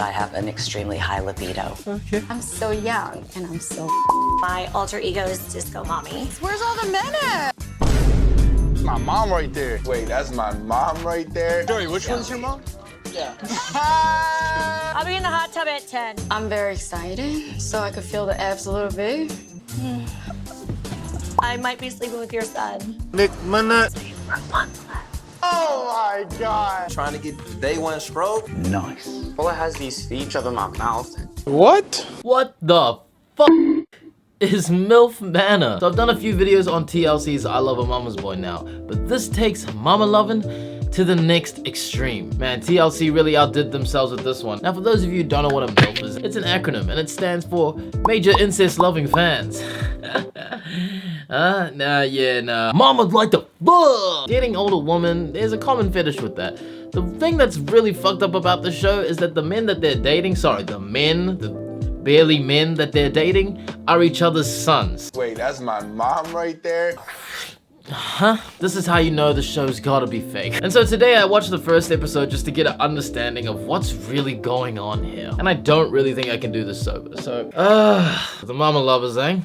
I have an extremely high libido. Okay. I'm so young and I'm so. My alter ego is Disco Mommy. Where's all the men at? My mom right there. Wait, that's my mom right there? Joey, which one's your mom? Yeah. I'll be in the hot tub at 10. I'm very excited, so I could feel the abs a little bit. I might be sleeping with your son. Milf Manor. Oh my God. Trying to get day one stroke. Nice. Paula has these feet of my mouth. What? What the fuck is Milf Manor? So I've done a few videos on TLC's I Love a Mama's Boy now, but this takes mama lovin' to the next extreme. Man, TLC really outdid themselves with this one. Now for those of you who don't know what a MILF is, it's an acronym and it stands for Major Incest Loving Fans. Nah. Mama's like the fuck! Dating older woman, there's a common fetish with that. The thing that's really fucked up about the show is that the men that they're dating, the barely men that they're dating, are each other's sons. Wait, that's my mom right there? Huh? This is how you know the show's gotta be fake. And so today I watched the first episode just to get an understanding of what's really going on here. And I don't really think I can do this sober, so... the mama lovers, eh?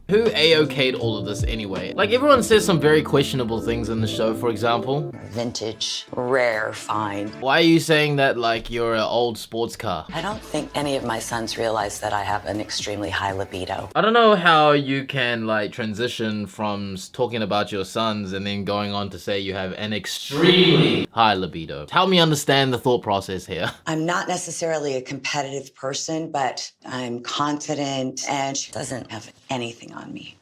Who A-okay'd all of this anyway? Like, everyone says some very questionable things in the show, for example. Vintage, rare, fine. Why are you saying that like you're an old sports car? I don't think any of my sons realize that I have an extremely high libido. I don't know how you can like transition from talking about your sons and then going on to say you have an extremely high libido. Help me understand the thought process here. I'm not necessarily a competitive person, but I'm confident and she doesn't have anything on me.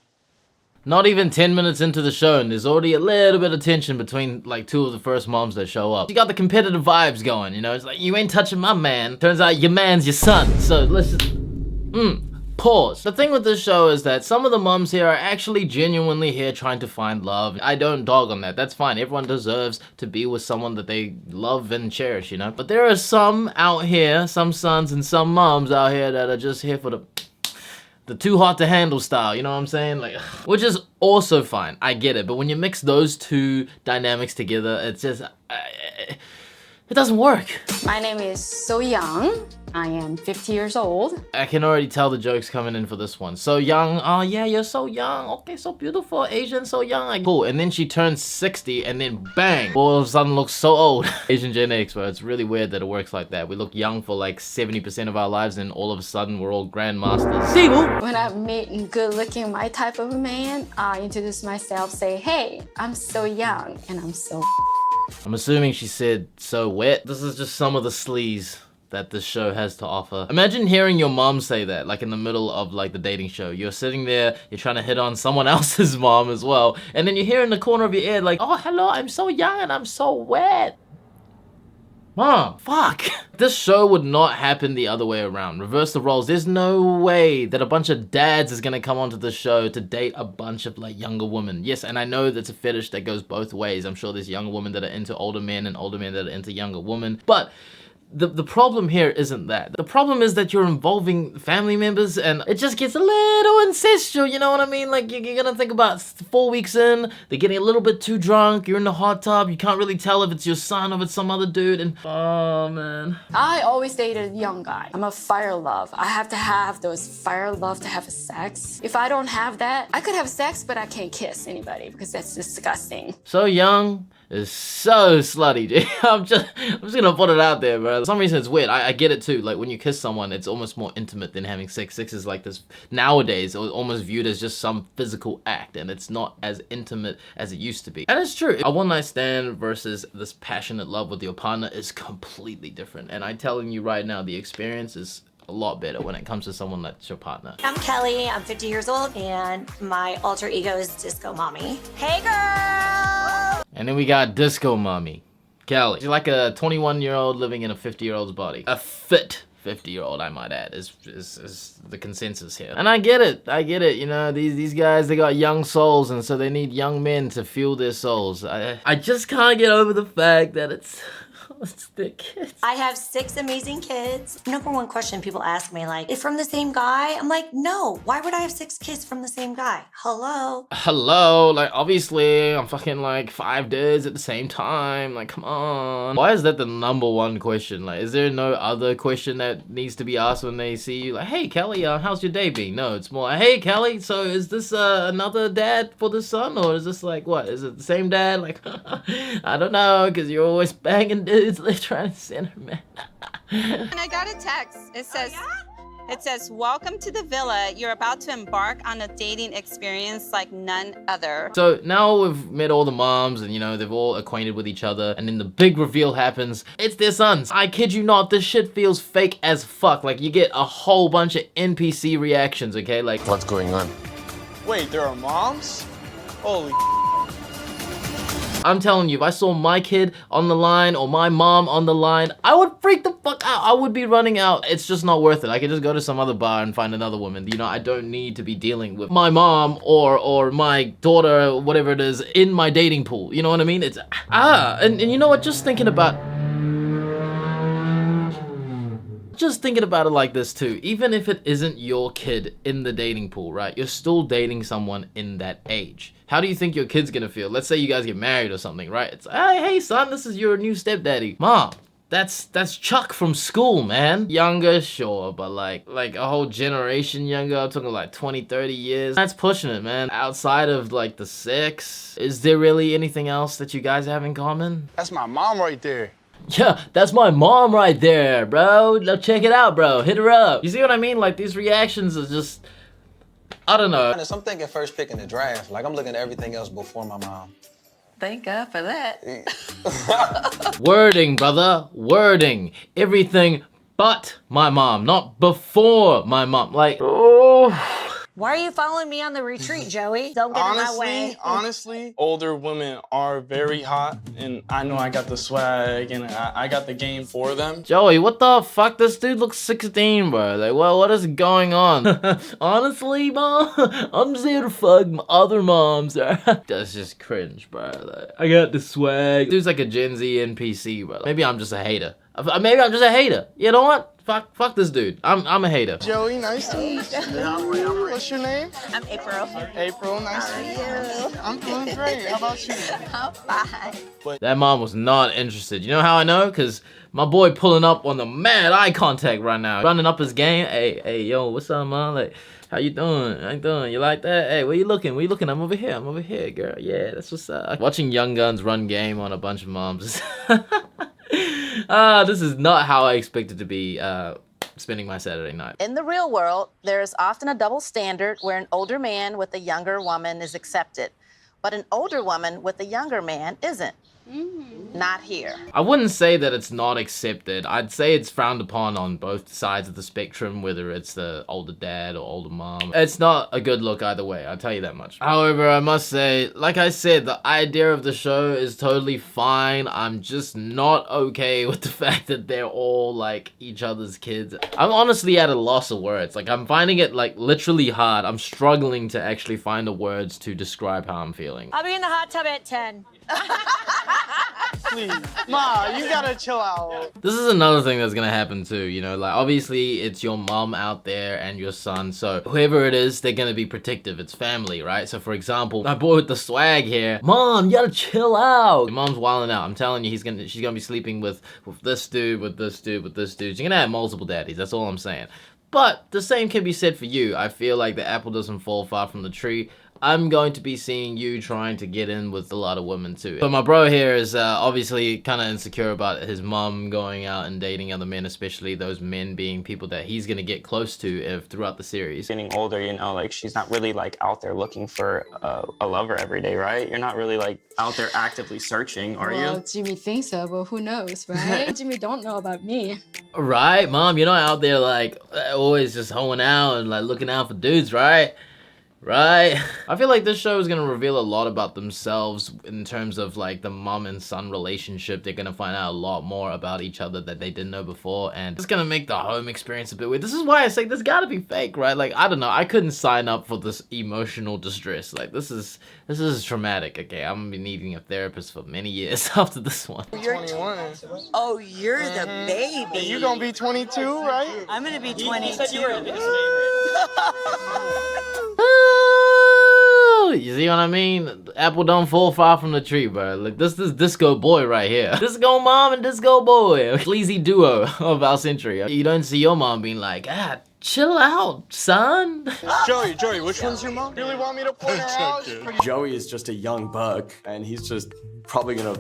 Not even 10 minutes into the show and there's already a little bit of tension between like two of the first moms that show up. You got the competitive vibes going, you know? It's like, you ain't touching my man. Turns out your man's your son. So let's just, pause. The thing with this show is that some of the moms here are actually genuinely here trying to find love. I don't dog on that. That's fine. Everyone deserves to be with someone that they love and cherish, you know? But there are some out here, some sons and some moms out here that are just here for the too hot to handle style, you know what I'm saying? Like, which is also fine, I get it, but when you mix those two dynamics together, it's just, it doesn't work. My name is So Young. I am 50 years old. I can already tell the jokes coming in for this one. So young, oh yeah, you're so young, okay, so beautiful, Asian, so young, like, cool. And then she turns 60 and then bang, all of a sudden looks so old. Asian genetics, bro, it's really weird that it works like that. We look young for like 70% of our lives and all of a sudden we're all grandmasters. See, when I meet good looking, my type of a man, I introduce myself, say, hey, I'm so young and I'm so. I'm assuming she said so wet. This is just some of the sleaze that this show has to offer. Imagine hearing your mom say that, like in the middle of like the dating show. You're sitting there, you're trying to hit on someone else's mom as well, and then you hear in the corner of your ear like, oh hello, I'm so young and I'm so wet. Mom, fuck. This show would not happen the other way around. Reverse the roles. There's no way that a bunch of dads is gonna come onto the show to date a bunch of like younger women. Yes, and I know that's a fetish that goes both ways. I'm sure there's younger women that are into older men and older men that are into younger women, but the problem here isn't that. The problem is that you're involving family members and it just gets a little incestual, you know what I mean? Like you're gonna think about 4 weeks in, they're getting a little bit too drunk, you're in the hot tub, you can't really tell if it's your son or if it's some other dude, and oh man. I always dated a young guy. I'm a fire love. I have to have those fire love to have sex. If I don't have that, I could have sex, but I can't kiss anybody because that's disgusting. So young is so slutty, dude. I'm just gonna put it out there, bro. For some reason it's weird. I get it too. Like when you kiss someone, it's almost more intimate than having sex. Sex is like this nowadays, almost viewed as just some physical act, and it's not as intimate as it used to be. And it's true. A one night stand versus this passionate love with your partner is completely different. And I'm telling you right now, the experience is a lot better when it comes to someone that's your partner. I'm Kelly, I'm 50 years old, and my alter ego is Disco Mommy. Hey girl! And then we got Disco Mommy, Kelly. She's like a 21-year-old living in a 50-year-old's body. A fit 50-year-old, I might add, is the consensus here. And I get it, you know, these guys, they got young souls, and so they need young men to fuel their souls. I just can't get over the fact that it's It's their kids. I have 6 amazing kids. Number one question people ask me, like, is from the same guy? I'm like, no. Why would I have 6 kids from the same guy? Hello? Hello, like obviously I'm fucking like 5 dudes at the same time. Like, come on. Why is that the number one question? Like, is there no other question that needs to be asked when they see you? Like, hey Kelly, how's your day been? No, it's more, hey Kelly, so is this another dad for the son, or is this like what? Is it the same dad? Like, I don't know, because you're always banging dudes like trying to send her, man. And I got a text. It says, It says, welcome to the villa. You're about to embark on a dating experience like none other. So now we've met all the moms and, you know, they've all acquainted with each other. And then the big reveal happens. It's their sons. I kid you not, this shit feels fake as fuck. Like, you get a whole bunch of NPC reactions, okay? Like, What's going on? Wait, there are moms? Holy I'm telling you, if I saw my kid on the line or my mom on the line, I would freak the fuck out. I would be running out. It's just not worth it. I could just go to some other bar and find another woman. You know, I don't need to be dealing with my mom or my daughter, or whatever it is, in my dating pool. You know what I mean? It's, and you know what? Just thinking about it like this too. Even if it isn't your kid in the dating pool, right? You're still dating someone in that age. How do you think your kid's gonna feel? Let's say you guys get married or something, right? It's, hey son, this is your new stepdaddy. Mom, that's Chuck from school, man. Younger, sure, but like a whole generation younger. I'm talking like 20, 30 years. That's pushing it, man. Outside of like the sex, is there really anything else that you guys have in common? That's my mom right there. Yeah, that's my mom right there, bro. Now check it out, bro. Hit her up. You see what I mean? Like, these reactions are just, I don't know. I'm thinking first pick in the draft. Like, I'm looking at everything else before my mom. Thank God for that. Wording, brother. Wording. Everything but my mom, not before my mom. Like, oh. Why are you following me on the retreat, Joey? Don't get in my way. Honestly, older women are very hot, and I know I got the swag, and I got the game for them. Joey, what the fuck? This dude looks 16, bro. Like, well, what is going on? Honestly, mom, I'm just here to fuck other moms. That's just cringe, bro. Like, I got the swag. Dude's like a Gen Z NPC, bro. Maybe I'm just a hater. Maybe I'm just a hater. You know what? Fuck this dude. I'm a hater. Joey, nice to meet you. What's your name? I'm April. April, nice to meet you. I'm doing great. How about you? I'm fine. That mom was not interested. You know how I know? Because my boy pulling up on the mad eye contact right now. Running up his game. Hey, yo, what's up, mom? Like, how you doing? How you doing? You like that? Hey, where you looking? Where you looking? I'm over here, girl. Yeah, that's what's up. Watching young guns run game on a bunch of moms. This is not how I expected to be spending my Saturday night. In the real world, there is often a double standard where an older man with a younger woman is accepted, but an older woman with a younger man isn't. Not here. I wouldn't say that it's not accepted. I'd say it's frowned upon on both sides of the spectrum, whether it's the older dad or older mom. It's not a good look either way, I'll tell you that much. However, I must say, like I said, the idea of the show is totally fine. I'm just not okay with the fact that they're all like each other's kids. I'm honestly at a loss of words. Like, I'm finding it like literally hard. I'm struggling to actually find the words to describe how I'm feeling. I'll be in the hot tub at 10. Please. Ma, you gotta chill out. This is another thing that's gonna happen too, you know, like obviously it's your mom out there and your son, so whoever it is, they're gonna be protective. It's family, right? So for example, my boy with the swag here, mom, you gotta chill out. Your mom's wilding out. I'm telling you, she's gonna be sleeping with this dude, with this dude, with this dude. She's gonna have multiple daddies, that's all I'm saying. But the same can be said for you. I feel like the apple doesn't fall far from the tree. I'm going to be seeing you trying to get in with a lot of women too. But my bro here is obviously kind of insecure about his mom going out and dating other men, especially those men being people that he's going to get close to throughout the series. Getting older, you know, like she's not really like out there looking for a lover every day, right? You're not really like out there actively searching, are Well, you? Jimmy thinks so, but who knows, right? Jimmy don't know about me. Right, mom, you're not out there like always just hoeing out and like looking out for dudes, right? Right? I feel like this show is gonna reveal a lot about themselves in terms of like the mom and son relationship. They're gonna find out a lot more about each other that they didn't know before, and it's gonna make the home experience a bit weird. This is why I say this gotta be fake, right? Like, I don't know, I couldn't sign up for this emotional distress. Like, this is traumatic. Okay, I'm gonna be needing a therapist for many years after this one. You're 21. Oh, you're the baby. You gonna be 22, right? I'm gonna be 22. You said you were his favorite. You see what I mean? Apple don't fall far from the tree, bro. Like, this is disco boy right here. Disco mom and disco boy. Sleazy duo of our century. You don't see your mom being like, chill out, son. Joey, which one's your mom? Really want me to point her out? Joey is just a young buck, and he's just probably gonna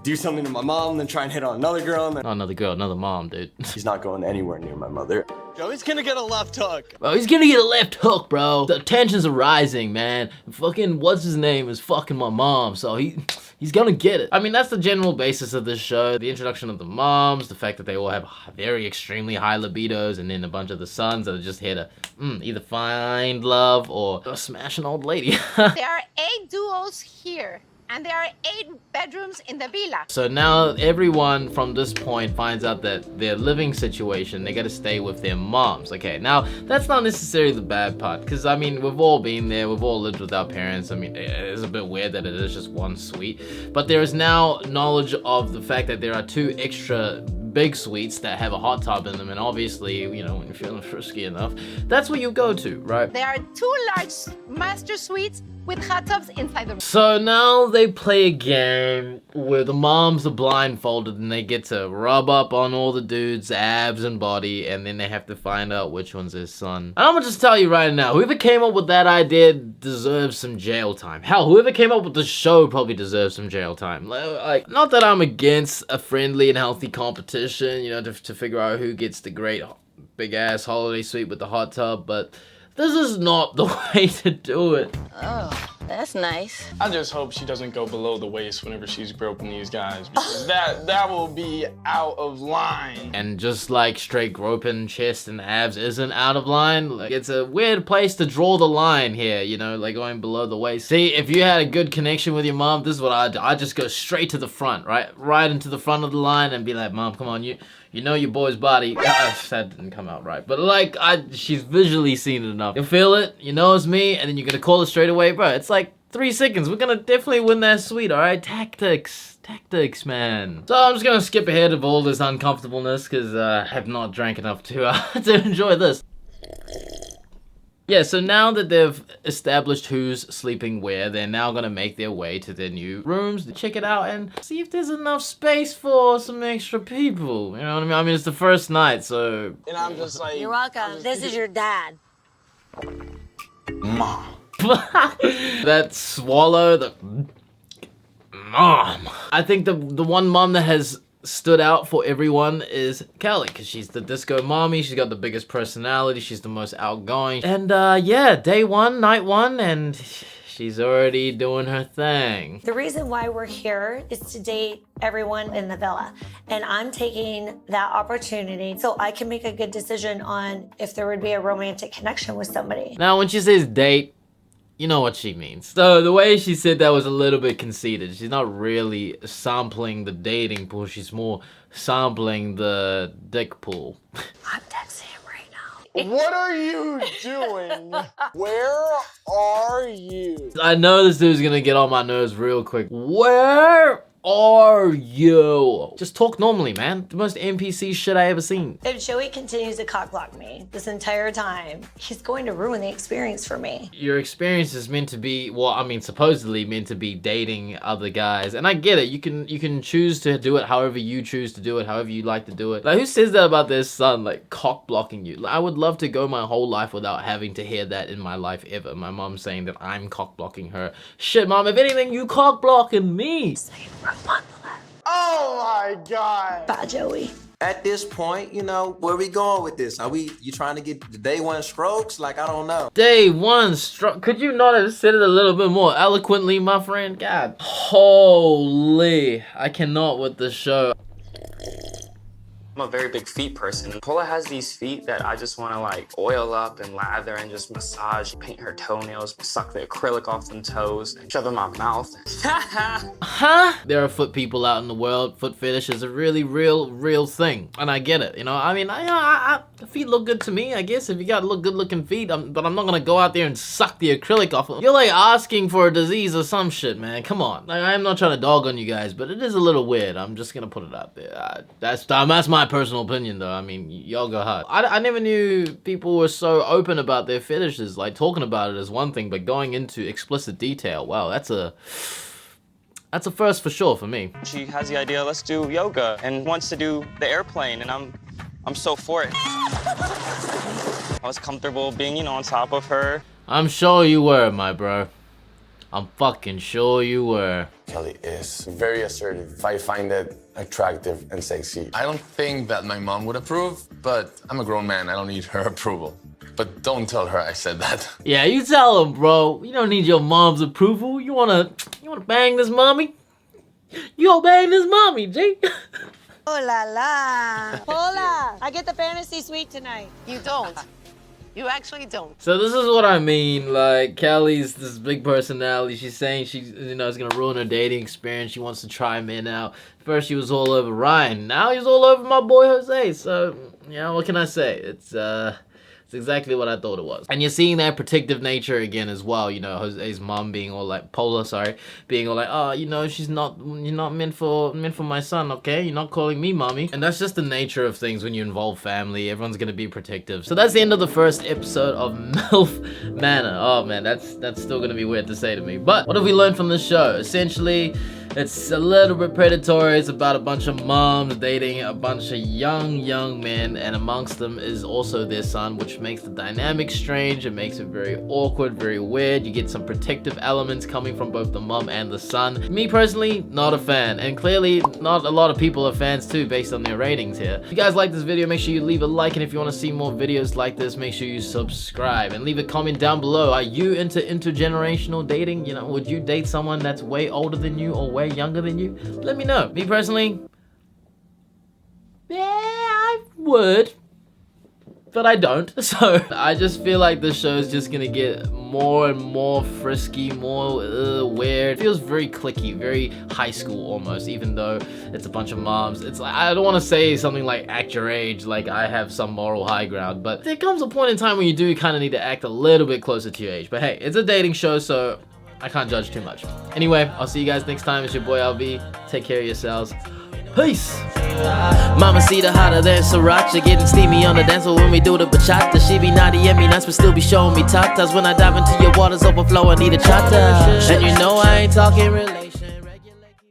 do something to my mom, then try and hit on another girl, and then... Oh, another girl, another mom, dude. He's not going anywhere near my mother. Joey's gonna get a left hook. Bro, he's gonna get a left hook, bro. The tensions are rising, man. Fucking, what's his name, is fucking my mom, so he's gonna get it. I mean, that's the general basis of this show. The introduction of the moms, the fact that they all have very extremely high libidos, and then a bunch of the sons that are just here to either find love or smash an old lady. There are 8 duos here, and there are 8 bedrooms in the villa. So now everyone from this point finds out that their living situation, they gotta stay with their moms. Okay, now that's not necessarily the bad part, because I mean, we've all been there, we've all lived with our parents. I mean, it's a bit weird that it is just one suite, but there is now knowledge of the fact that there are 2 extra big suites that have a hot tub in them, and obviously, you know, when you're feeling frisky enough, that's what you go to, right? There are 2 large master suites with hot tubs inside the room. So now they play a game where the moms are blindfolded and they get to rub up on all the dudes' abs and body, and then they have to find out which one's his son. And I'm gonna just tell you right now, whoever came up with that idea deserves some jail time. Hell, whoever came up with the show probably deserves some jail time. Like, not that I'm against a friendly and healthy competition, you know, to figure out who gets the great big ass holiday suite with the hot tub, but this is not the way to do it. Oh, that's nice. I just hope she doesn't go below the waist whenever she's groping these guys, because that will be out of line. And just like straight groping chest and abs isn't out of line, like, it's a weird place to draw the line here, you know, like going below the waist. See, if you had a good connection with your mom, this is what I'd do. I'd just go straight to the front, right into the front of the line and be like, Mom, come on, you know your boy's body. That didn't come out right. But like, she's visually seen it enough. You'll feel it, you know it's me, and then you're gonna call it straight away. Bro, it's like 3 seconds. We're gonna definitely win that suite, alright? Tactics, man. So I'm just gonna skip ahead of all this uncomfortableness, because I have not drank enough to enjoy this. Yeah, so now that they've established who's sleeping where, they're now gonna make their way to their new rooms to check it out and see if there's enough space for some extra people. You know what I mean? I mean, it's the first night, so... And I'm just like... You're welcome. This is your dad. Mom. That swallow, the... Mom. I think the one mom that has stood out for everyone is Kelly, because she's the disco mommy, she's got the biggest personality, she's the most outgoing, and yeah, day 1, night 1, and she's already doing her thing. The reason why we're here is to date everyone in the villa, and I'm taking that opportunity so I can make a good decision on if there would be a romantic connection with somebody. Now, when she says date, you know what she means. So the way she said that was a little bit conceited. She's not really sampling the dating pool, she's more sampling the dick pool. I'm texting him right now. What are you doing? Where are you? I know this dude's gonna get on my nerves real quick. Where are you? Just talk normally, man. The most NPC shit I ever seen. If Joey continues to cockblock me this entire time, he's going to ruin the experience for me. Your experience is meant to be, well, I mean, supposedly meant to be dating other guys. And I get it. You can choose to do it however you choose to do it, however you like to do it. Like, who says that about their son, like, cock blocking you? Like, I would love to go my whole life without having to hear that in my life ever. My mom saying that I'm cock blocking her. Shit, Mom, if anything, you cock blocking me. Oh my God. Bye, Joey. At this point, you know, where we going with this? You trying to get the day 1 strokes? Like, I don't know. Day 1 stroke. Could you not have said it a little bit more eloquently, my friend? God. Holy. I cannot with this show. I'm a very big feet person. Paula has these feet that I just want to like oil up and lather and just massage, paint her toenails, suck the acrylic off them toes, and shove in my mouth. Huh? There are foot people out in the world. Foot fetish is a really real thing, and I get it. You know, I mean, feet look good to me. I guess if you got good looking feet, but I'm not gonna go out there and suck the acrylic off them. You're like asking for a disease or some shit, man. Come on. Like, I'm not trying to dog on you guys, but it is a little weird. I'm just gonna put it out there. That's my personal opinion, though. I mean, y'all go hard. I never knew people were so open about their fetishes. Like, talking about it is one thing, but going into explicit detail, wow, that's a first for sure for me. She has the idea, let's do yoga, and wants to do the airplane, and I'm so for it. I was comfortable being, you know, on top of her. I'm sure you were, my bro. I'm fucking sure you were. Kelly is very assertive. I find it attractive and sexy. I don't think that my mom would approve, but I'm a grown man. I don't need her approval. But don't tell her I said that. Yeah, you tell him, bro. You don't need your mom's approval. You wanna bang this mommy? You gonna bang this mommy, G? Oh la la. Paula, I get the fantasy suite tonight. You don't. You actually don't. So this is what I mean, like, Kelly's this big personality. She's saying she's, you know, it's gonna ruin her dating experience. She wants to try men out. First she was all over Ryan, now he's all over my boy Jose. So, you know, what can I say? It's exactly what I thought it was. And you're seeing that protective nature again as well, you know, Jose's mom being all like, Paula, sorry, being all like, oh, you know, you're not meant for my son, okay? You're not calling me mommy. And that's just the nature of things when you involve family. Everyone's gonna be protective. So that's the end of the first episode of Milf Manor. Oh man, that's still gonna be weird to say to me. But what have we learned from this show? Essentially, it's a little bit predatory. It's about a bunch of moms dating a bunch of young men, and amongst them is also their son, which makes the dynamic strange. It makes it very awkward, very weird. You get some protective elements coming from both the mom and the son. Me personally, not a fan, and clearly not a lot of people are fans too based on their ratings here. If you guys like this video, make sure you leave a like, and if you want to see more videos like this, make sure you subscribe and leave a comment down below. Are you into intergenerational dating? You know, would you date someone that's way older than you or way younger than you? Let me know. Me personally, yeah, I would, but I don't. So I just feel like this show is just gonna get more and more frisky, more weird. It feels very cliquey, very high school almost, even though it's a bunch of moms. It's like, I don't want to say something like act your age, like I have some moral high ground, but there comes a point in time when you do kind of need to act a little bit closer to your age. But hey, it's a dating show, so I can't judge too much. Anyway, I'll see you guys next time. It's your boy LV. Take care of yourselves. Peace. Mama see the hotter than sriracha, getting steamy on the dance floor when we do the bachata. She be naughty and me nice, but still be showing me tatas. When I dive into your waters overflow, I need a chata. And you know I ain't talking really.